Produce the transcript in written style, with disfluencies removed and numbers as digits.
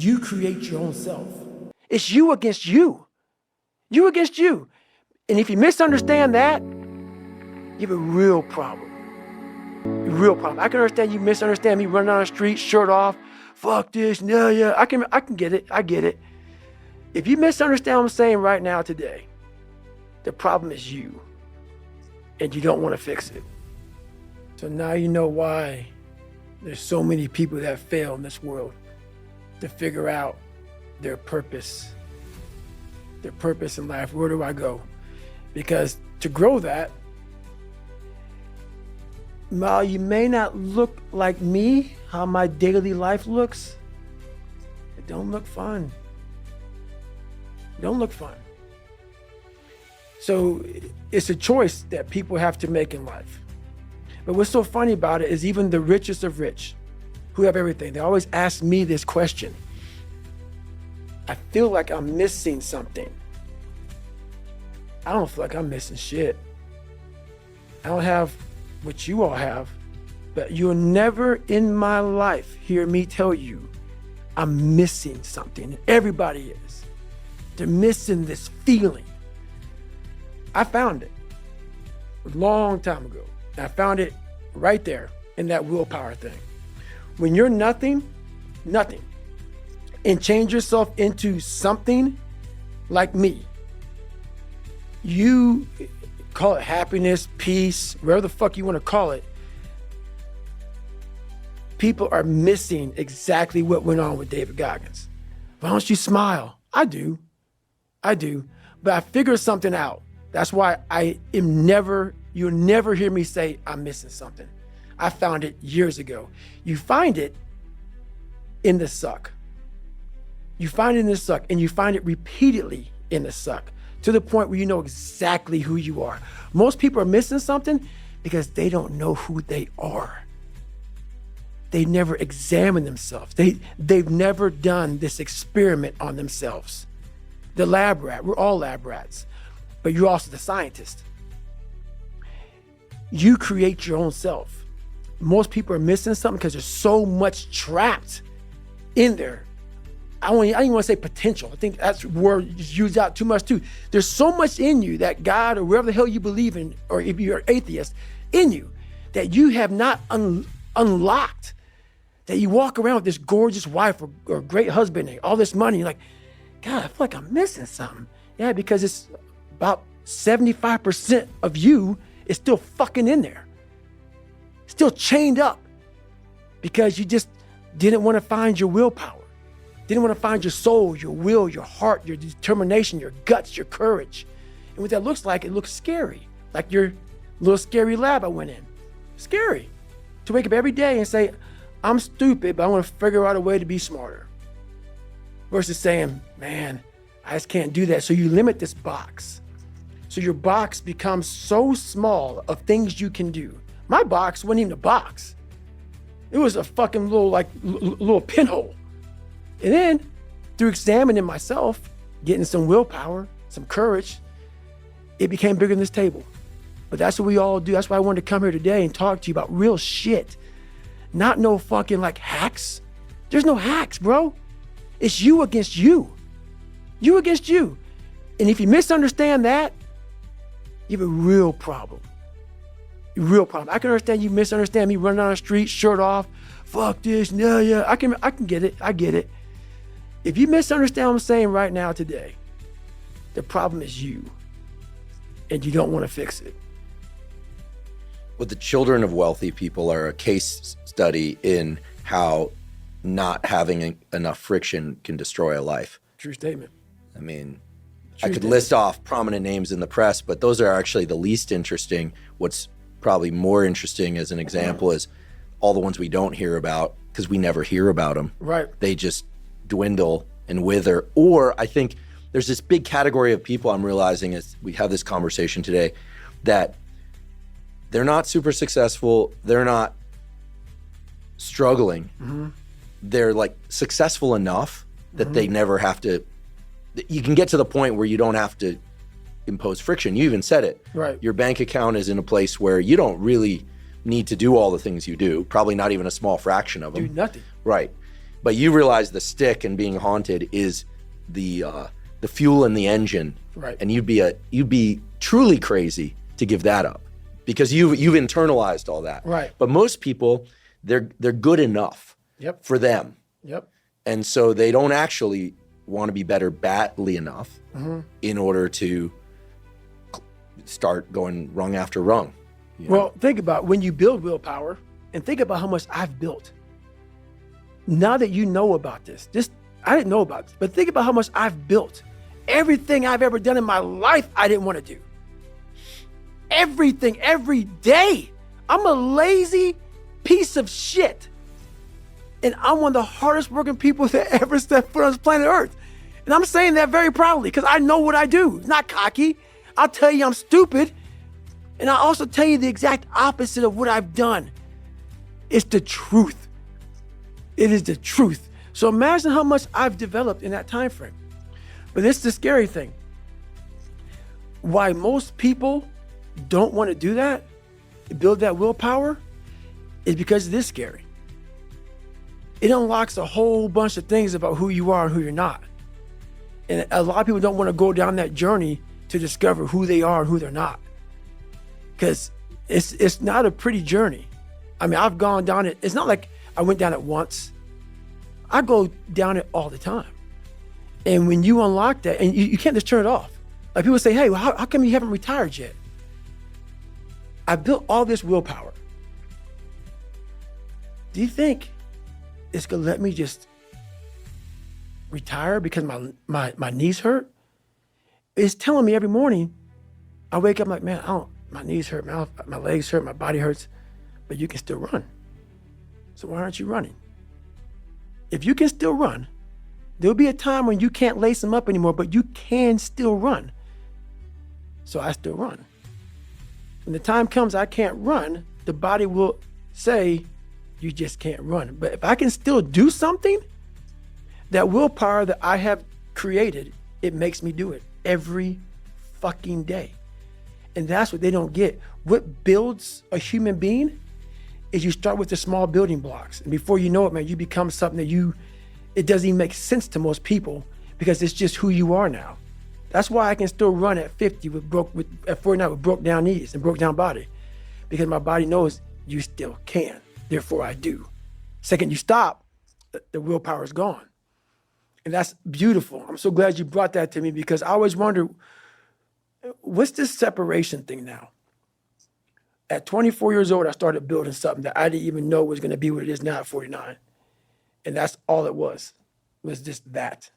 You create your own self. It's you against you. You against you. And if you misunderstand that, you have a real problem. A real problem. I can understand you misunderstand me running down the street, shirt off, fuck this, yeah. I can get it. I get it. If you misunderstand what I'm saying right now today, the problem is you. And you don't want to fix it. So now you know why there's so many people that fail in this world to figure out their purpose in life. Where do I go? Because to grow that, while you may not look like me, how my daily life looks, it don't look fun. It don't look fun. So it's a choice that people have to make in life. But what's so funny about it is even the richest of rich, who have everything, they always ask me this question. I feel like I'm missing something. I don't feel like I'm missing shit. I don't have what you all have, but you'll never in my life hear me tell you I'm missing something. Everybody is. They're missing this feeling. I found it a long time ago. I found it right there in that willpower thing. When you're nothing, and change yourself into something like me, you call it happiness, peace, whatever the fuck you want to call it, people are missing exactly what went on with David Goggins. Why don't you smile? I do. But I figured something out. That's why you'll never hear me say I'm missing something. I found it years ago. You find it in the suck. You find it in the suck, and you find it repeatedly in the suck, to the point where you know exactly who you are. Most people are missing something because they don't know who they are. They never examine themselves. They've never done this experiment on themselves. The lab rat, we're all lab rats, but you're also the scientist. You create your own self. Most people are missing something because there's so much trapped in there. I don't even want to say potential. I think that's a word used out too much too. There's so much in you that God or wherever the hell you believe in, or if you're an atheist, in you, that you have not unlocked, that you walk around with this gorgeous wife or great husband and all this money. You're like, God, I feel like I'm missing something. Yeah, because it's about 75% of you is still fucking in there. Still chained up because you just didn't want to find your willpower. Didn't want to find your soul, your will, your heart, your determination, your guts, your courage. And what that looks like, it looks scary. Like your little scary lab I went in. Scary. To wake up every day and say, I'm stupid, but I want to figure out a way to be smarter. Versus saying, man, I just can't do that. So you limit this box. So your box becomes so small of things you can do. My box wasn't even a box. It was a fucking little pinhole. And then through examining myself, getting some willpower, some courage, it became bigger than this table. But that's what we all do. That's why I wanted to come here today and talk to you about real shit. Not no fucking like hacks. There's no hacks, bro. It's you against you. You against you. And if you misunderstand that, you have a real problem. A real problem. I can understand you misunderstand me running down the street, shirt off, fuck this, yeah. I can get it. I get it. If you misunderstand what I'm saying right now today, the problem is you. And you don't want to fix it. Well, the children of wealthy people are a case study in how not having enough friction can destroy a life. True statement. I mean, I could list off prominent names in the press, but those are actually the least interesting. What's probably more interesting as an example is all the ones we don't hear about because we never hear about them. Right. They just dwindle and wither. Or I think there's this big category of people I'm realizing as we have this conversation today that they're not super successful. They're not struggling. Mm-hmm. They're like successful enough that they never have to, you can get to the point where you don't have to impose friction. You even said it. Right. Your bank account is in a place where you don't really need to do all the things you do, probably not even a small fraction of them. Do nothing. Right. But you realize the stick and being haunted is the fuel and the engine. Right. And you'd be truly crazy to give that up because you've internalized all that. Right. But most people, they're good enough for them. Yep. And so they don't actually want to be better badly enough in order to start going rung after rung. Well, think about when you build willpower and think about how much I've built. Now that you know about this, I didn't know about this, but think about how much I've built. Everything I've ever done in my life, I didn't want to do. Everything, every day. I'm a lazy piece of shit. And I'm one of the hardest working people that ever stepped foot on this planet Earth. And I'm saying that very proudly because I know what I do. It's not cocky. I'll tell you I'm stupid. And I'll also tell you the exact opposite of what I've done. It's the truth. It is the truth. So imagine how much I've developed in that time frame. But this is the scary thing. Why most people don't want to do that, build that willpower, is because it is scary. It unlocks a whole bunch of things about who you are and who you're not. And a lot of people don't want to go down that journey to discover who they are and who they're not. Because it's not a pretty journey. I mean, I've gone down it. It's not like I went down it once. I go down it all the time. And when you unlock that, and you can't just turn it off. Like people say, hey, well, how come you haven't retired yet? I built all this willpower. Do you think it's gonna let me just retire because my knees hurt? It's telling me every morning, I wake up like, man, my knees hurt, my legs hurt, my body hurts, but you can still run. So why aren't you running? If you can still run, there'll be a time when you can't lace them up anymore, but you can still run. So I still run. When the time comes I can't run, the body will say, you just can't run. But if I can still do something, that willpower that I have created, it makes me do it every fucking day. And that's what they don't get. What builds a human being is you start with the small building blocks. And before you know it, man, you become something that it doesn't even make sense to most people because it's just who you are now. That's why I can still run at 50 at 49 with broke down knees and broke down body, because my body knows you still can. Therefore I do. Second you stop, the willpower is gone. And that's beautiful. I'm so glad you brought that to me because I always wonder, what's this separation thing now? At 24 years old, I started building something that I didn't even know was going to be what it is now at 49. And that's all it was just that.